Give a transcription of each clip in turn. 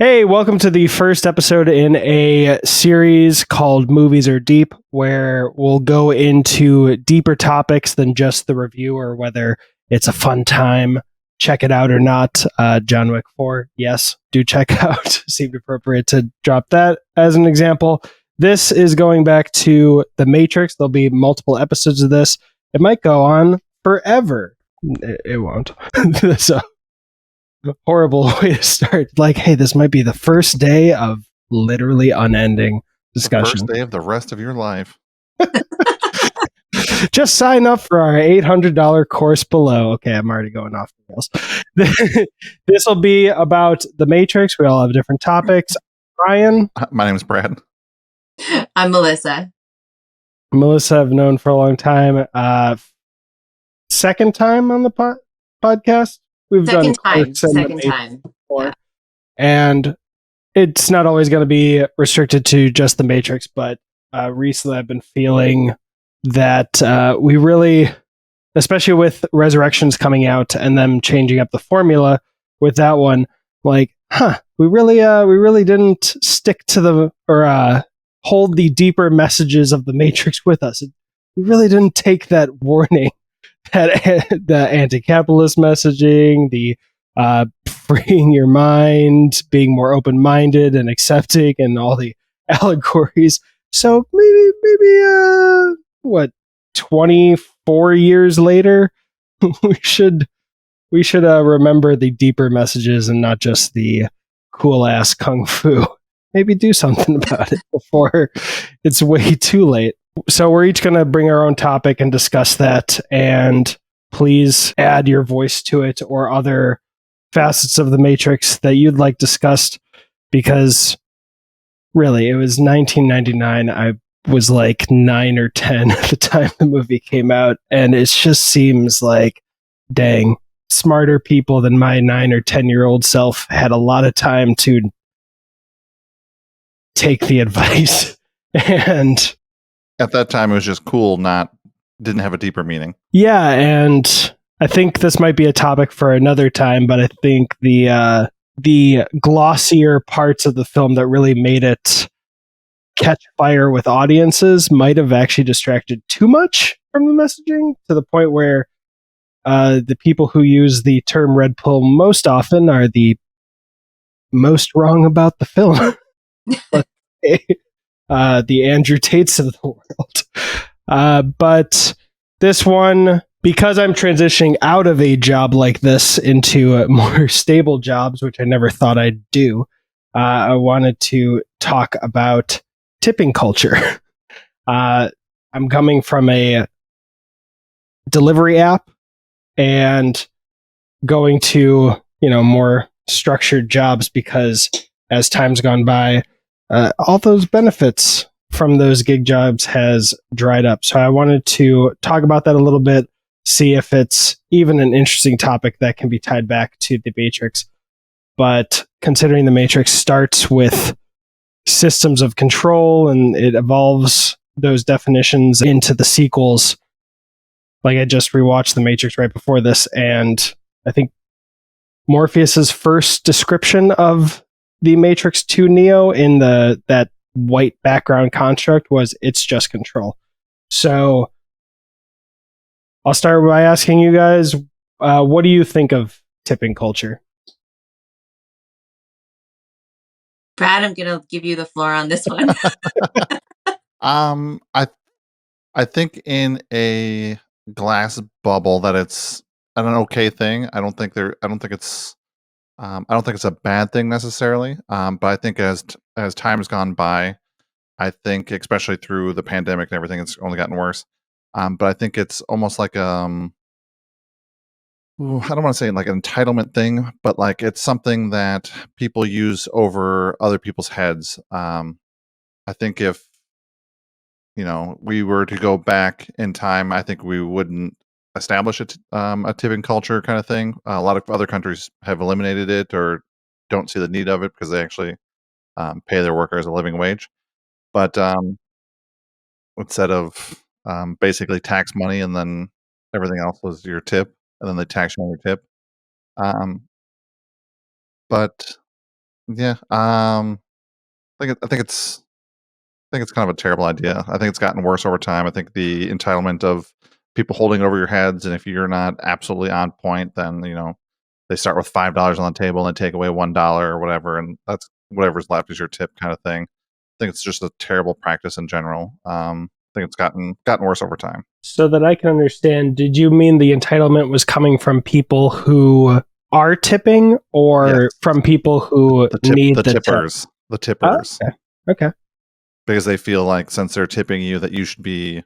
Hey, welcome to the first episode in a series called Movies Are Deep, where we'll go into deeper topics than just the review or whether it's a fun time. Check it out or not. John Wick 4, yes, do check out. Seemed appropriate to drop that as an example. This is going back to The Matrix. There'll be multiple episodes of this. It might go on forever. It won't. So horrible way to start. Like, hey, this might be the first day of literally unending discussion. The first day of the rest of your life. Just sign up for our $800 course below. Okay, I'm already going off the rails. This will be about The Matrix. We all have different topics. Ryan. My name is Brad. I'm Melissa. Melissa, I've known for a long time. Second time on the podcast. We've Second done time. Before. Yeah. And it's not always going to be restricted to just The Matrix, but recently I've been feeling that we really, especially with Resurrections coming out and them changing up the formula with that one, like, we really didn't stick to the or hold the deeper messages of The Matrix with us. We really didn't take that warning, that the anti-capitalist messaging, the freeing your mind, being more open-minded and accepting, and all the allegories. So maybe what, 24 years later, we should remember the deeper messages and not just the cool ass kung fu. Maybe do something about it before it's way too late. So we're each going to bring our own topic and discuss that, and please add your voice to it or other facets of the Matrix that you'd like discussed, because really, it was 1999. I was like 9 or 10 at the time the movie came out, and it just seems like, dang, smarter people than my 9 or 10-year-old self had a lot of time to take the advice. And at that time, it was just cool, didn't have a deeper meaning. Yeah, and I think this might be a topic for another time, but I think the glossier parts of the film that really made it catch fire with audiences might have actually distracted too much from the messaging, to the point where the people who use the term red pill most often are the most wrong about the film. The Andrew Tates of the world. But this one, because I'm transitioning out of a job like this into more stable jobs, which I never thought I'd do, I wanted to talk about tipping culture. I'm coming from a delivery app and going to, more structured jobs, because as time's gone by, all those benefits from those gig jobs has dried up. So I wanted to talk about that a little bit, see if it's even an interesting topic that can be tied back to The Matrix. But considering The Matrix starts with systems of control and it evolves those definitions into the sequels, like, I just rewatched The Matrix right before this, and I think Morpheus's first description of the Matrix 2 Neo in that white background construct was, it's just control. So I'll start by asking you guys, what do you think of tipping culture? Brad, I'm going to give you the floor on this one. I think in a glass bubble that it's an okay thing. I don't think it's a bad thing necessarily. But I think as time has gone by, I think, especially through the pandemic and everything, it's only gotten worse. But I think it's almost like I don't want to say like an entitlement thing, but like it's something that people use over other people's heads. I think if we were to go back in time, I think we wouldn't establish a tipping culture kind of thing. A lot of other countries have eliminated it or don't see the need of it because they actually pay their workers a living wage. But instead of basically tax money and then everything else was your tip, and then they tax you on your tip. But Yeah. I think it's kind of a terrible idea. I think it's gotten worse over time. I think the entitlement of people holding over your heads, and if you're not absolutely on point, then they start with $5 on the table and take away $1 or whatever, and that's whatever's left is your tip, kind of thing. I think it's just a terrible practice in general. I think it's gotten worse over time. So that I can understand, did you mean the entitlement was coming from people who are tipping, or Yes. from people who need the the tip? tippers, the tippers, Okay. because they feel like since they're tipping you, that you should be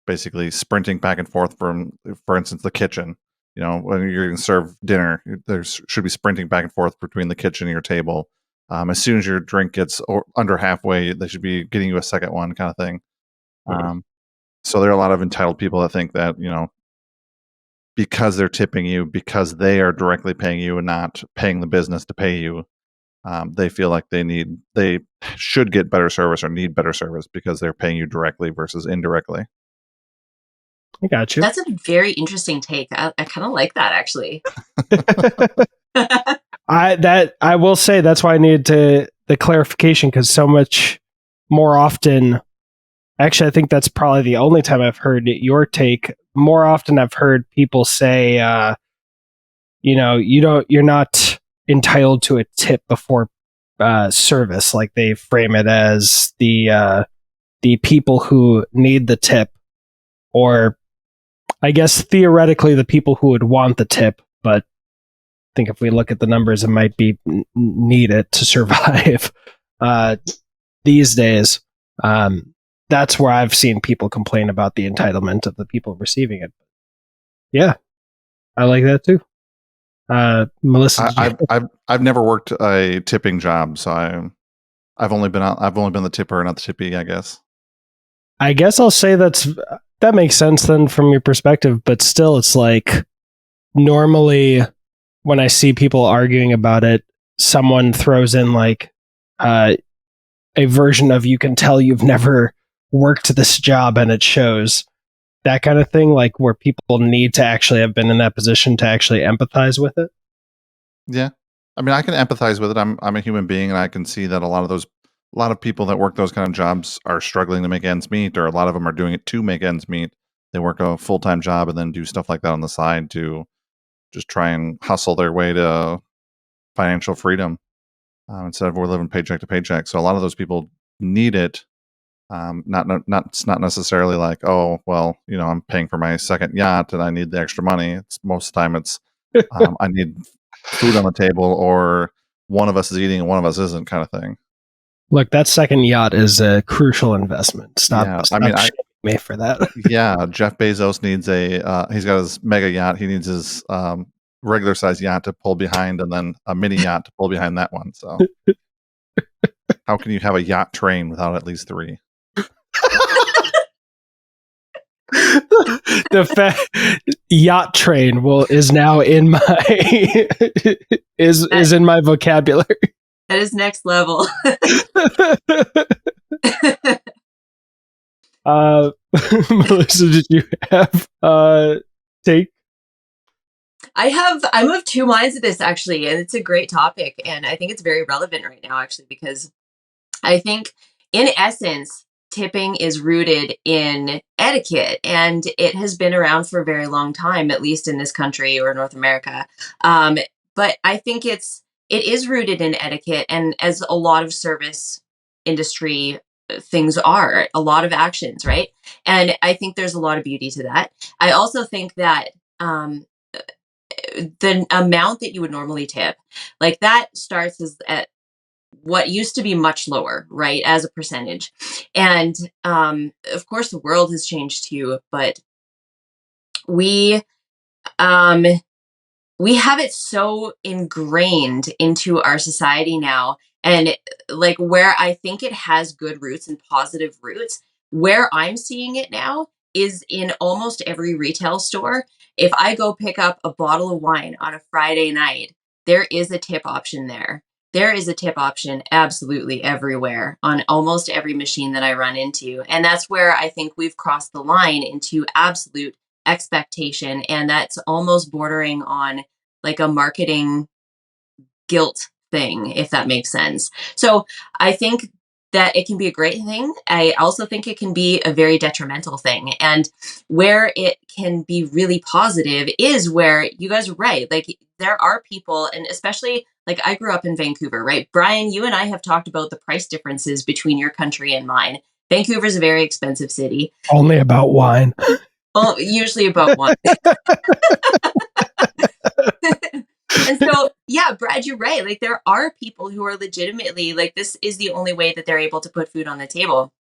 basically sprinting back and forth from, for instance, the kitchen. When you're going to serve dinner, there should be sprinting back and forth between the kitchen and your table. As soon as your drink gets under halfway, they should be getting you a second one, kind of thing. So there are a lot of entitled people that think that because they're tipping you, because they are directly paying you and not paying the business to pay you, they feel like they should get better service or need better service because they're paying you directly versus indirectly. I got you. That's a very interesting take. I kind of like that, actually. I will say that's why I needed the clarification, because so much more often, actually, I think that's probably the only time I've heard your take. More often, I've heard people say, you're not entitled to a tip before service. Like they frame it as the people who need the tip, or I guess theoretically the people who would want the tip, but I think if we look at the numbers, it might be need it to survive these days. That's where I've seen people complain about the entitlement of the people receiving it. Yeah, I like that too. Melissa, I've never worked a tipping job, so I've only been the tipper, not the tippy, I guess. I guess I'll say that makes sense then from your perspective, but still, it's like normally when I see people arguing about it, someone throws in like a version of, you can tell you've never worked this job and it shows, that kind of thing, like where people need to actually have been in that position to actually empathize with it. Yeah, I mean, I can empathize with it. I'm a human being, and I can see that a lot of people that work those kind of jobs are struggling to make ends meet, or a lot of them are doing it to make ends meet. They work a full-time job and then do stuff like that on the side to just try and hustle their way to financial freedom, instead of we're living paycheck to paycheck. So a lot of those people need it. It's not necessarily like, oh well, I'm paying for my second yacht and I need the extra money. It's most of the time it's I need food on the table, or one of us is eating and one of us isn't, kind of thing. Look, that second yacht is a crucial investment. Stop shaming me for that. Yeah, Jeff Bezos needs he's got his mega yacht. He needs his regular size yacht to pull behind, and then a mini yacht to pull behind that one. So how can you have a yacht train without at least three? The yacht train is now in my is in my vocabulary. That is next level. Melissa, did you have take? I'm of two minds of this, actually, and it's a great topic, and I think it's very relevant right now, actually, because I think in essence, tipping is rooted in etiquette, and it has been around for a very long time, at least in this country or North America. But I think it is rooted in etiquette, and as a lot of service industry things are, a lot of actions, right? And I think there's a lot of beauty to that. I also think that the amount that you would normally tip, like that starts at what used to be much lower, right, as a percentage. And of course, the world has changed too, but we we have it so ingrained into our society now, and like where I think it has good roots and positive roots, where I'm seeing it now is in almost every retail store. If I go pick up a bottle of wine on a Friday night, there is a tip option there. There is a tip option absolutely everywhere on almost every machine that I run into. And that's where I think we've crossed the line into absolute expectation. And that's almost bordering on like a marketing guilt thing, if that makes sense. So I think that it can be a great thing. I also think it can be a very detrimental thing. And where it can be really positive is where you guys are right. Like there are people, and especially like I grew up in Vancouver, right? Brian, you and I have talked about the price differences between your country and mine. Vancouver is a very expensive city. Only about wine. Well, usually about one. And so, yeah, Brad, you're right. Like there are people who are legitimately like, this is the only way that they're able to put food on the table.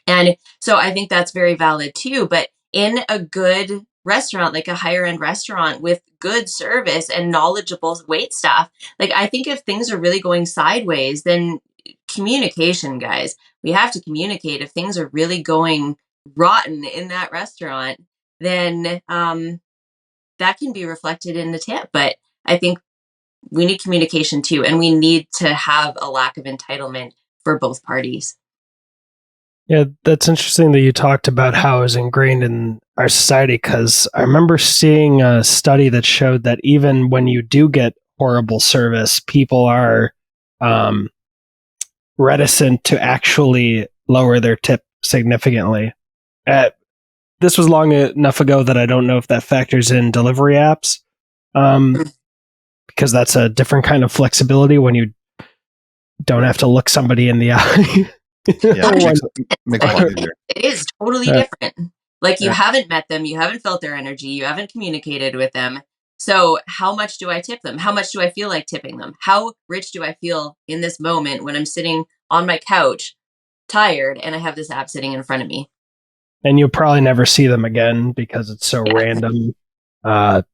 And so I think that's very valid too. But in a good restaurant, like a higher end restaurant with good service and knowledgeable wait staff, like I think if things are really going sideways, then communication, guys, we have to communicate. If things are really going rotten in that restaurant, then that can be reflected in the tip. But I think we need communication too, and we need to have a lack of entitlement for both parties. Yeah, that's interesting that you talked about how it's ingrained in our society, because I remember seeing a study that showed that even when you do get horrible service, people are reticent to actually lower their tip significantly. This was long enough ago that I don't know if that factors in delivery apps, because that's a different kind of flexibility when you don't have to look somebody in the eye. Yeah, it makes it a lot easier. It is totally different. Like you haven't met them, you haven't felt their energy, you haven't communicated with them. So how much do I tip them? How much do I feel like tipping them? How rich do I feel in this moment when I'm sitting on my couch, tired, and I have this app sitting in front of me? And you'll probably never see them again because it's so random. There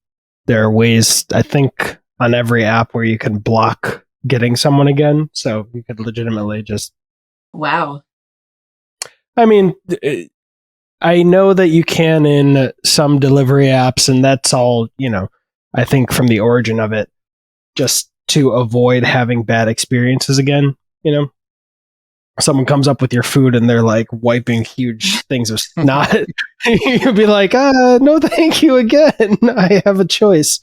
are ways, I think, on every app where you can block getting someone again. So you could legitimately just... Wow. I mean, I know that you can in some delivery apps, and that's all, I think from the origin of it, just to avoid having bad experiences again, Someone comes up with your food and they're like wiping huge things of snot. You'd be like, no, thank you again. I have a choice.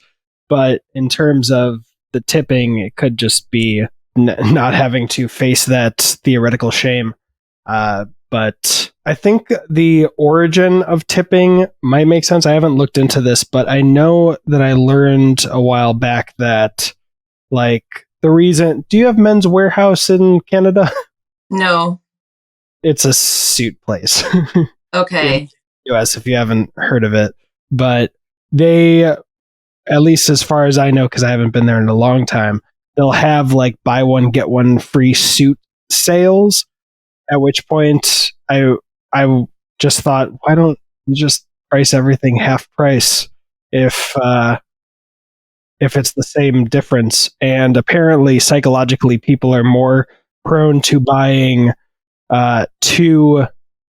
But in terms of the tipping, it could just be not having to face that theoretical shame. But I think the origin of tipping might make sense. I haven't looked into this, but I know that I learned a while back that, like, the reason... Do you have Men's Warehouse in Canada? No. It's a suit place. Okay. In the US, if you haven't heard of it. But they, at least as far as I know, because I haven't been there in a long time, they'll have like buy one, get one free suit sales. At which point I just thought, why don't you just price everything half price if it's the same difference? And apparently psychologically people are more prone to buying two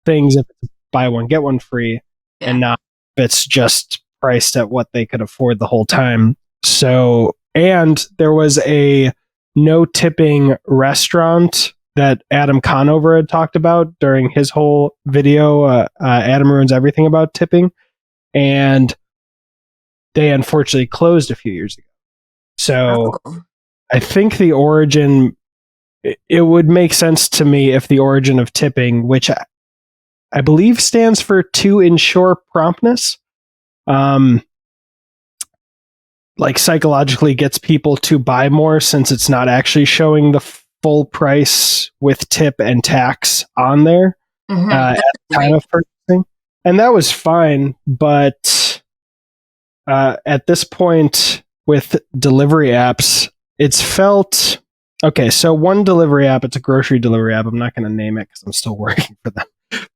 things if it's buy one get one free, and not if it's just priced at what they could afford the whole time. So, and there was a no tipping restaurant that Adam Conover had talked about during his whole video, Adam Ruins Everything About Tipping, and they unfortunately closed a few years ago. So I think the origin... It would make sense to me if the origin of tipping, which I believe stands for to ensure promptness, like psychologically gets people to buy more since it's not actually showing the full price with tip and tax on there at the time of purchasing. And that was fine, but at this point with delivery apps, it's felt... Okay, so one delivery app, it's a grocery delivery app. I'm not going to name it because I'm still working for them.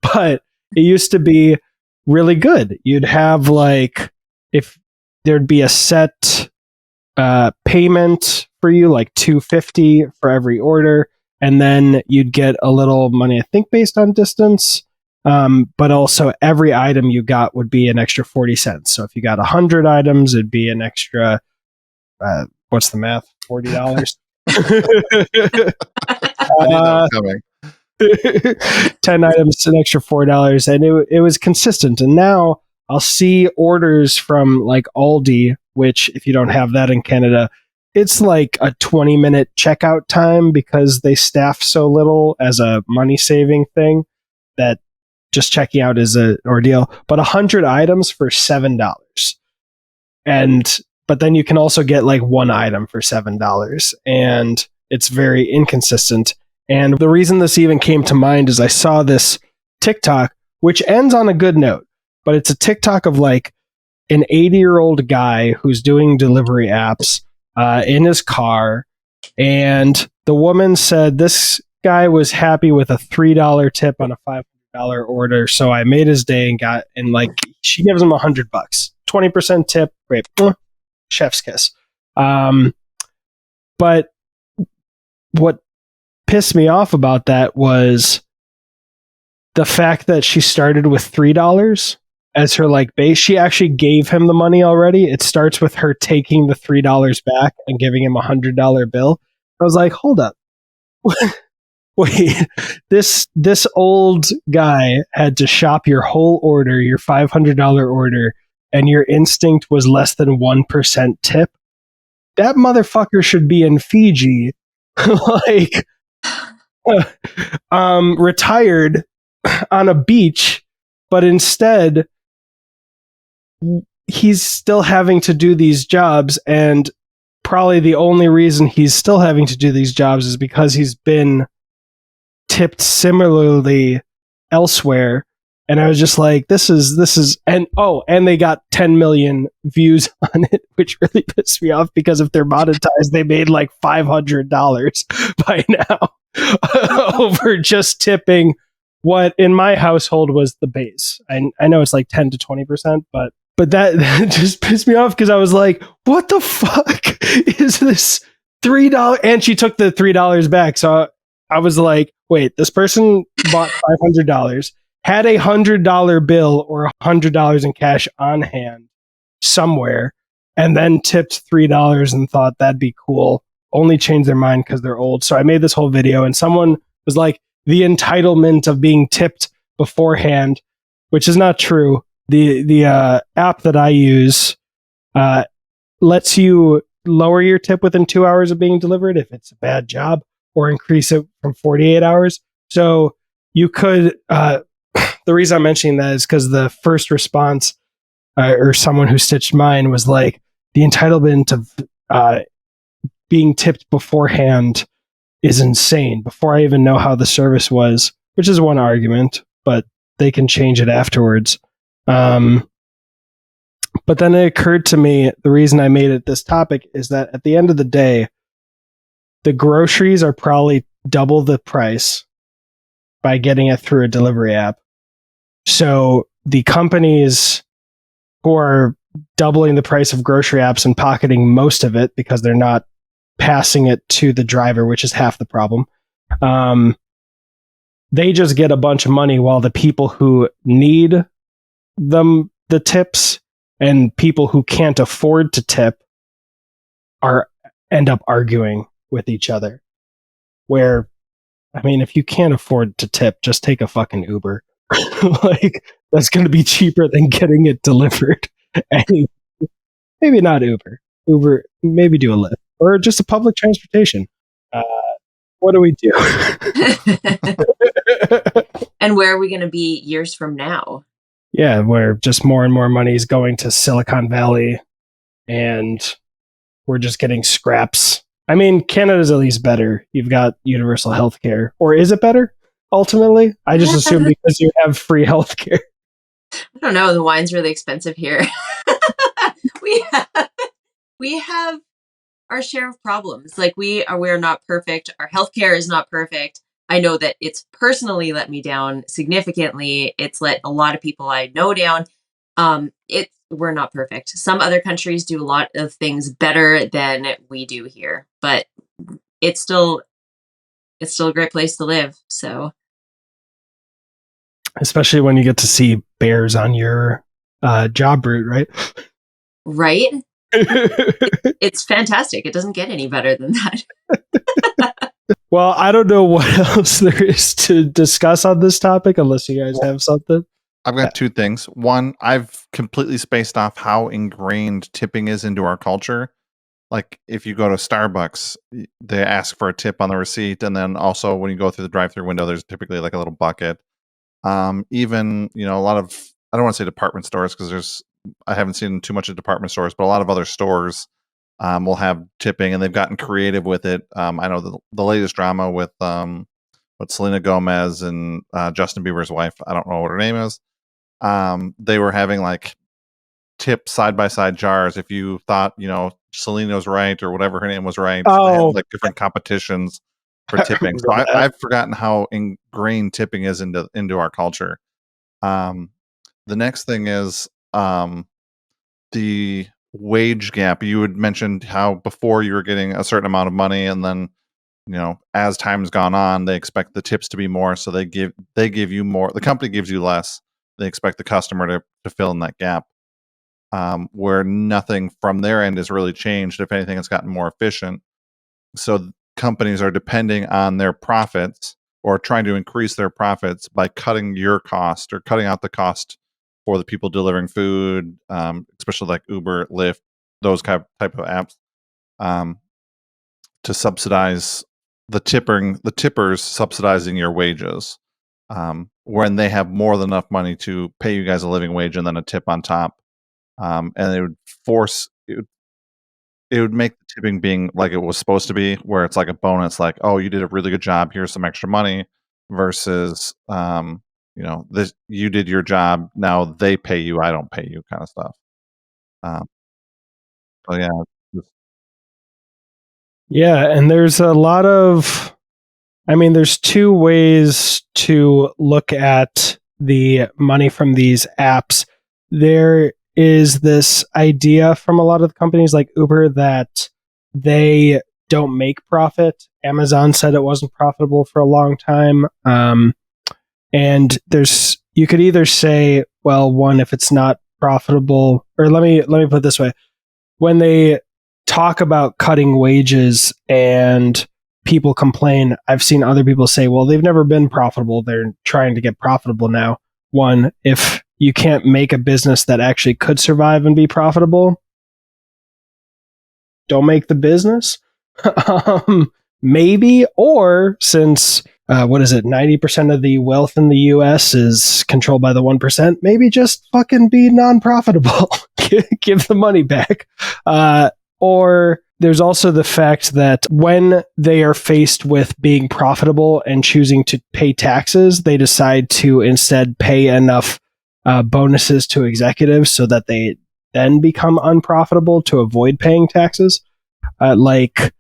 But it used to be really good. You'd have like, if there'd be a set payment for you, like $2.50 for every order, and then you'd get a little money, I think, based on distance. But also every item you got would be an extra 40 cents. So if you got 100 items, it'd be an extra, what's the math? $40. 10 items, an extra $4, and it was consistent. And now I'll see orders from like Aldi, which if you don't have that in Canada, it's like a 20-minute checkout time because they staff so little as a money saving thing that just checking out is an ordeal. But 100 items for $7. But then you can also get like one item for $7, and it's very inconsistent. And the reason this even came to mind is I saw this TikTok, which ends on a good note, but it's a TikTok of like an 80-year-old guy who's doing delivery apps in his car. And the woman said this guy was happy with a $3 tip on a $500 order. So I made his day and like she gives him $100, 20% tip. Great. Chef's kiss. But what pissed me off about that was the fact that she started with $3 as her like base. She actually gave him the money already. It starts with her taking the $3 back and giving him $100 bill. I was like, hold up. Wait, this old guy had to shop your whole order, your $500 order, and your instinct was less than 1% tip. That motherfucker should be in Fiji, like retired on a beach, but instead he's still having to do these jobs, and probably the only reason he's still having to do these jobs is because he's been tipped similarly elsewhere. And I was just like, this is, and they got 10 million views on it, which really pissed me off because if they're monetized, they made like $500 by now over just tipping what in my household was the base. I know it's like 10 to 20%, but that just pissed me off because I was like, what the fuck is this $3? And she took the $3 back. So I was like, wait, this person bought $500, had a $100 bill or $100 in cash on hand somewhere, and then tipped $3 and thought that'd be cool. Only changed their mind because they're old. So I made this whole video, and someone was like, the entitlement of being tipped beforehand, which is not true. The app that I use lets you lower your tip within 2 hours of being delivered if it's a bad job, or increase it from 48 hours. So you could, the reason I'm mentioning that is because the first response or someone who stitched mine was like, the entitlement of being tipped beforehand is insane before I even know how the service was, which is one argument, but they can change it afterwards. But then it occurred to me, the reason I made it this topic is that at the end of the day, the groceries are probably double the price by getting it through a delivery app. So the companies who are doubling the price of grocery apps and pocketing most of it because they're not passing it to the driver, which is half the problem, they just get a bunch of money while the people who need the tips and people who can't afford to tip end up arguing with each other. Where, I mean, if you can't afford to tip, just take a fucking Uber. Like, that's going to be cheaper than getting it delivered. And maybe not Uber, maybe do a Lyft or just a public transportation. What do we do? And where are we going to be years from now? Yeah, where just more and more money is going to Silicon Valley, and we're just getting scraps. I mean, Canada's at least better. You've got universal health care. Or is it better, ultimately? I just assume because you have free health care. I don't know. The wine's really expensive here. We have our share of problems. Like, we're not perfect. Our healthcare is not perfect. I know that it's personally let me down significantly. It's let a lot of people I know down. We're not perfect. Some other countries do a lot of things better than we do here, but it's still a great place to live. So, especially when you get to see bears on your job route, right? Right? It's fantastic. It doesn't get any better than that. Well, I don't know what else there is to discuss on this topic unless you guys have something. I've got two things. One, I've completely spaced off how ingrained tipping is into our culture. like if you go to Starbucks, they ask for a tip on the receipt, and then also when you go through the drive-through window, there's typically like a little bucket. Even a lot of, I don't want to say department stores because I haven't seen too much of department stores, but a lot of other stores will have tipping, and they've gotten creative with it. I know the latest drama with what Selena Gomez and Justin Bieber's wife. I don't know what her name is. They were having like tip side by side jars. If you thought Selena was right or whatever her name was right, so they had like different competitions for tipping. So I've forgotten how ingrained tipping is into our culture. The next thing is the wage gap. You had mentioned how before you were getting a certain amount of money, and then as time's gone on, they expect the tips to be more, so they give you more. The company gives you less. They expect the customer to fill in that gap. Where nothing from their end has really changed. If anything, it's gotten more efficient. So companies are depending on their profits or trying to increase their profits by cutting your cost or cutting out the cost for the people delivering food, especially like Uber, Lyft, those type of apps, to subsidize the tippers subsidizing your wages, when they have more than enough money to pay you guys a living wage and then a tip on top. And it would it would make the tipping being like it was supposed to be, where it's like a bonus, like, oh, you did a really good job, here's some extra money, versus this, you did your job, now they pay you, I don't pay you, kind of stuff. So yeah, Yeah, and there's a lot of, there's two ways to look at the money from these apps. There is this idea from a lot of the companies like Uber that they don't make profit. Amazon said it wasn't profitable for a long time. And you could either say, well, one, if it's not profitable, or let me put it this way. When they talk about cutting wages and people complain, I've seen other people say, well, they've never been profitable, they're trying to get profitable now. One, if you can't make a business that actually could survive and be profitable, don't make the business. Maybe, or since 90% of the wealth in the US is controlled by the 1%, maybe just fucking be non-profitable. Give the money back. Or there's also the fact that when they are faced with being profitable and choosing to pay taxes, they decide to instead pay enough bonuses to executives so that they then become unprofitable to avoid paying taxes. Like,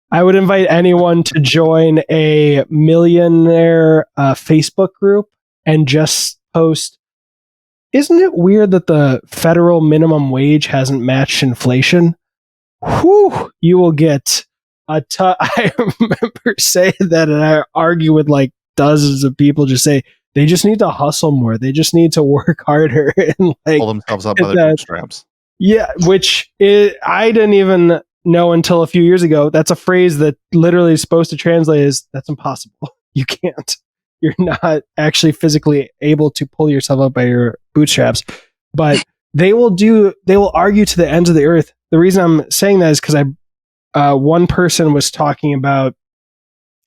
I would invite anyone to join a millionaire Facebook group and just post, isn't it weird that the federal minimum wage hasn't matched inflation? Whew, you will get a ton. I remember saying that, and I argue with like dozens of people, just say they just need to hustle more. They just need to work harder and like pull themselves up by their bootstraps. Yeah, I didn't even know until a few years ago. That's a phrase that literally is supposed to translate as that's impossible. You can't. You're not actually physically able to pull yourself up by your bootstraps. But they will argue to the ends of the earth. The reason I'm saying that is because one person was talking about,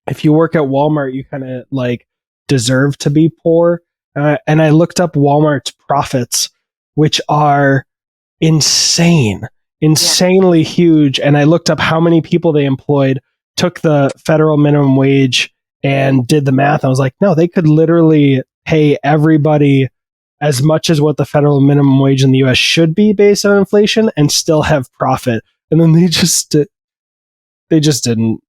if you work at Walmart, you kind of like deserve to be poor. And I looked up Walmart's profits, which are insanely huge. And I looked up how many people they employed, took the federal minimum wage and did the math. I was like, no, they could literally pay everybody as much as what the federal minimum wage in the US should be based on inflation and still have profit. And then they just didn't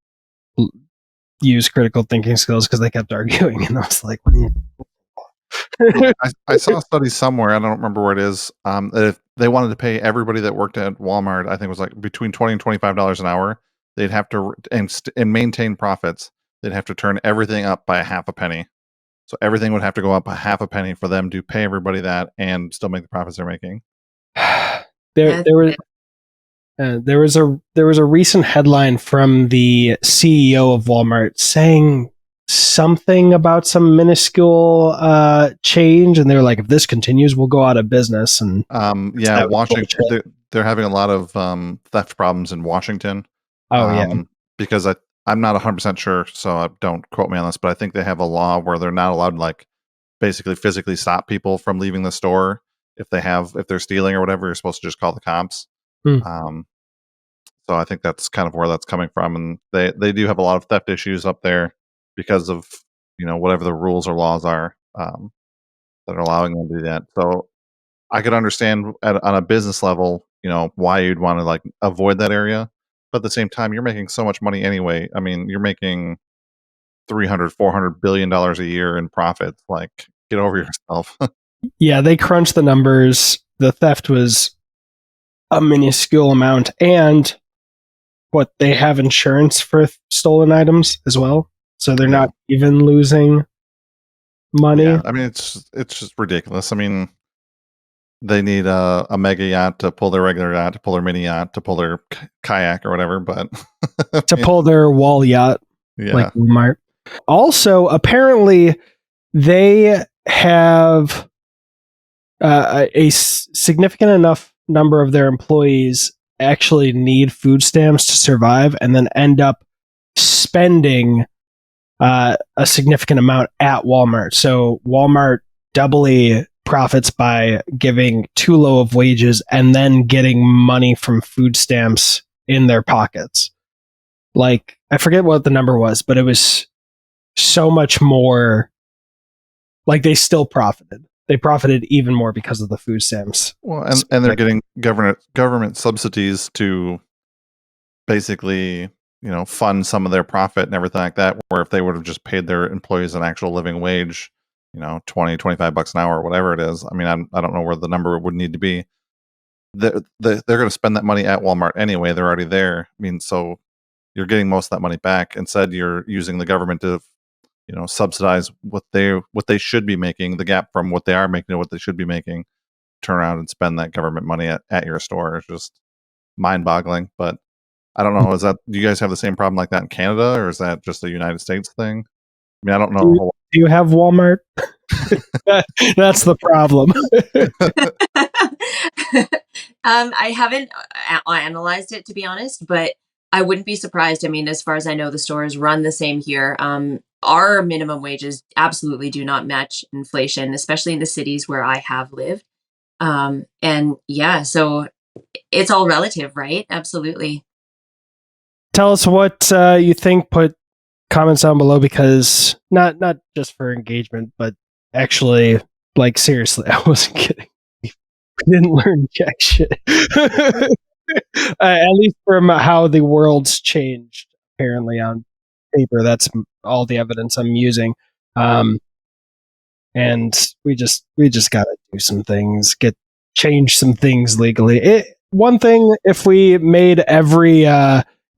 use critical thinking skills because they kept arguing. And I was like, what do you... I saw a study somewhere, I don't remember where it is, that if they wanted to pay everybody that worked at Walmart, I think it was like between $20 and $25 an hour, they'd have to, and maintain profits, they'd have to turn everything up by a half a penny. So everything would have to go up a half a penny for them to pay everybody that and still make the profits they're making. There was a recent headline from the CEO of Walmart saying something about some minuscule change, and they're like, if this continues, we'll go out of business. And watching they're having a lot of theft problems in Washington. Oh yeah. Because I'm not 100% sure, so don't quote me on this, but I think they have a law where they're not allowed to like basically physically stop people from leaving the store if they're stealing or whatever. You're supposed to just call the cops. Hmm. So I think that's kind of where that's coming from, and they do have a lot of theft issues up there because of whatever the rules or laws are that are allowing them to do that. So I could understand on a business level, why you'd want to like avoid that area, but at the same time, you're making so much money anyway. I mean, you're making 300-400 billion dollars a year in profits. Like, get over yourself. Yeah, they crunched the numbers. The theft was a minuscule amount, and what they have insurance for stolen items as well, so they're not even losing money. Yeah, I mean, it's just ridiculous. I mean, they need a mega yacht to pull their regular yacht, to pull their mini yacht, to pull their kayak or whatever, but to pull their wall yacht, like Walmart. Also, apparently, they have a significant enough number of their employees actually need food stamps to survive, and then end up spending a significant amount at Walmart. So Walmart doubly profits by giving too low of wages and then getting money from food stamps in their pockets. Like, I forget what the number was, but it was so much more. Like, they still profited. They profited even more because of the food stamps. Well, and they're getting government subsidies to basically, fund some of their profit and everything like that, where if they would have just paid their employees an actual living wage, $20-$25 an hour or whatever it is. I mean, I don't know where the number would need to be. They're going to spend that money at Walmart anyway. They're already there. I mean, so you're getting most of that money back. Instead, you're using the government to, subsidize what they should be making, the gap from what they are making to what they should be making, turn around and spend that government money at your store. It's just mind-boggling. But I don't know. Do you guys have the same problem like that in Canada, or is that just a United States thing? I mean, I don't know. Do you have Walmart? That's the problem. I haven't analyzed it, to be honest, but I wouldn't be surprised. I mean, as far as I know, the stores run the same here. Our minimum wages absolutely do not match inflation, especially in the cities where I have lived. And yeah, so it's all relative, right? Absolutely. Tell us what you think. Put comments down below, because not just for engagement, but actually, like, seriously, I wasn't kidding. We didn't learn jack shit. At least from how the world's changed, apparently, on paper. That's all the evidence I'm using. And we just got to do some things, change some things legally. One thing, if we made every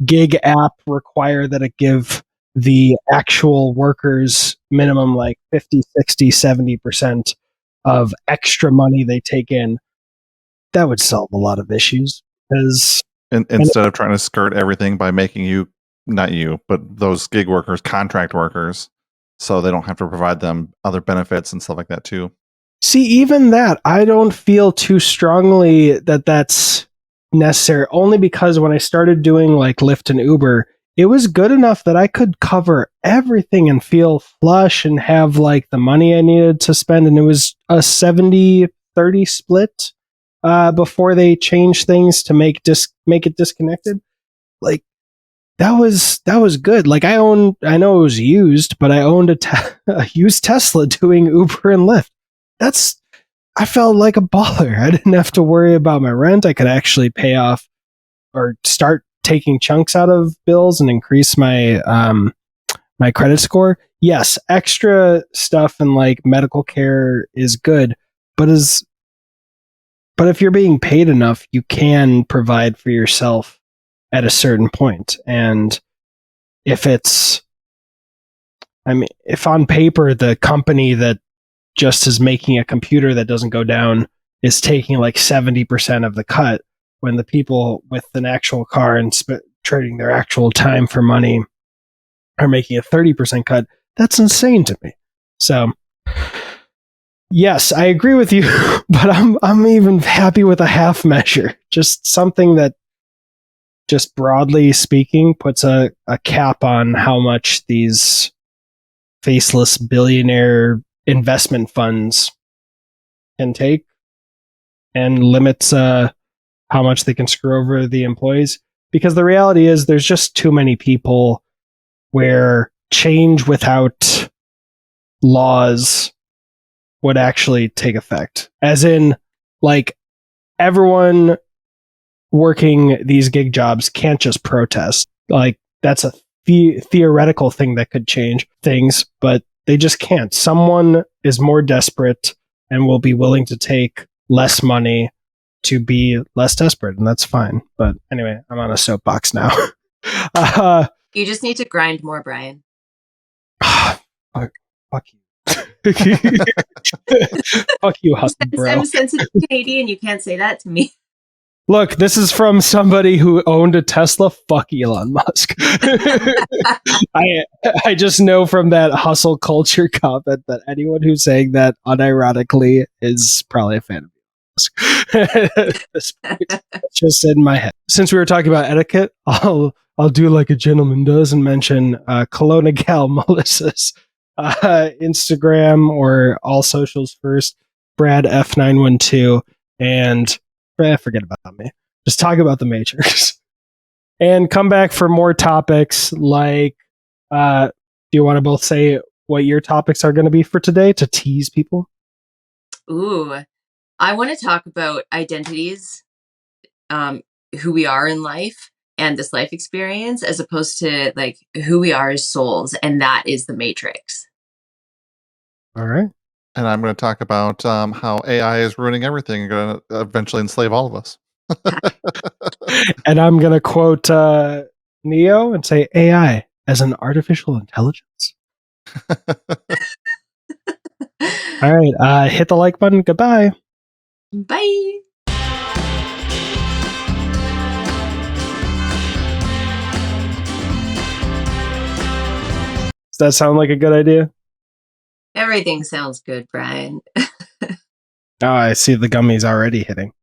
gig app require that it give the actual workers minimum like 50, 60, 70% of extra money they take in, that would solve a lot of issues. Because instead of trying to skirt everything by making not you, but those gig workers, contract workers, so they don't have to provide them other benefits and stuff like that too. See, even that, I don't feel too strongly that that's necessary, only because when I started doing like Lyft and Uber, it was good enough that I could cover everything and feel flush and have like the money I needed to spend. And it was a 70-30 split before they changed things to make it disconnected. Like, that was good. Like, I know it was used, but I owned a used Tesla doing Uber and Lyft. I felt like a baller. I didn't have to worry about my rent. I could actually pay off or start taking chunks out of bills and increase my my credit score. Yes, extra stuff and like medical care is good, but if you're being paid enough, you can provide for yourself at a certain point. And if on paper the company that just is making a computer that doesn't go down is taking like 70% of the cut, when the people with an actual car and trading their actual time for money are making a 30% cut, that's insane to me. So Yes, I agree with you, but I'm even happy with a half measure. Just something that, just broadly speaking, puts a cap on how much these faceless billionaire investment funds can take, and limits how much they can screw over the employees. Because the reality is, there's just too many people where change without laws would actually take effect. As in, like, everyone working these gig jobs can't just protest. Like, that's a theoretical thing that could change things, but they just can't. Someone is more desperate and will be willing to take less money to be less desperate, and that's fine. But anyway, I'm on a soapbox now. You just need to grind more, Brian. Fuck you. Fuck you, hustle, bro. I'm a sensitive Canadian. You can't say that to me. Look, this is from somebody who owned a Tesla. Fuck Elon Musk. I just know from that hustle culture comment that anyone who's saying that unironically is probably a fan of Musk. It's just in my head. Since we were talking about etiquette, I'll do like a gentleman does and mention Kelowna Gal Melissa's Instagram or all socials first. Brad F912 and forget about me. Just talk about the Matrix. And come back for more topics like, do you want to both say what your topics are going to be for today to tease people? Ooh, I want to talk about identities, who we are in life and this life experience, as opposed to like who we are as souls. And that is the Matrix. All right. And I'm going to talk about how AI is ruining everything and going to eventually enslave all of us. And I'm going to quote Neo and say AI as an artificial intelligence. All right. Hit the like button. Goodbye. Bye. Does that sound like a good idea? Everything sounds good, Brian. Oh, I see the gummies already hitting.